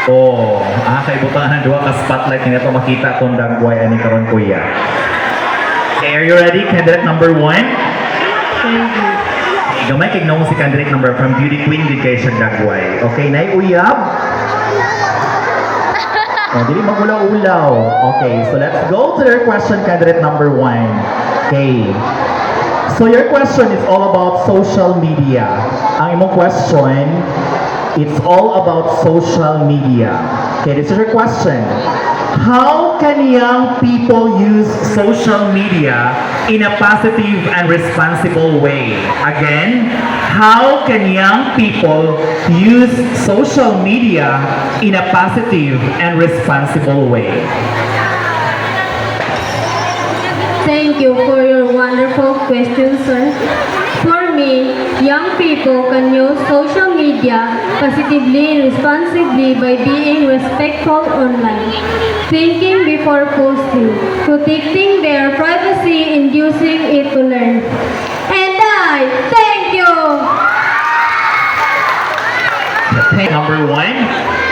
Oh, kaibutan ng duwa ka spotlight nila to makita tong dagway ani karon kuya. Okay, are you ready? Candidate number 1? Gamay kay si candidate number from Beauty Queen gid kay siya dagway. Okay, nay uyab. Oh, dili magulaw-ulaw. Okay, so let's go to your question, candidate number 1. Okay. So your question is all about social media. Ang imong question, it's all about social media. Okay, this is your question. How can young people use social media in a positive and responsible way? Again, how can young people use social media in a positive and responsible way? Thank you for your wonderful question, sir. For me, young people can use social media positively and responsibly by being respectful online, thinking before posting, protecting their privacy and using it to learn. And I thank you! Number 1,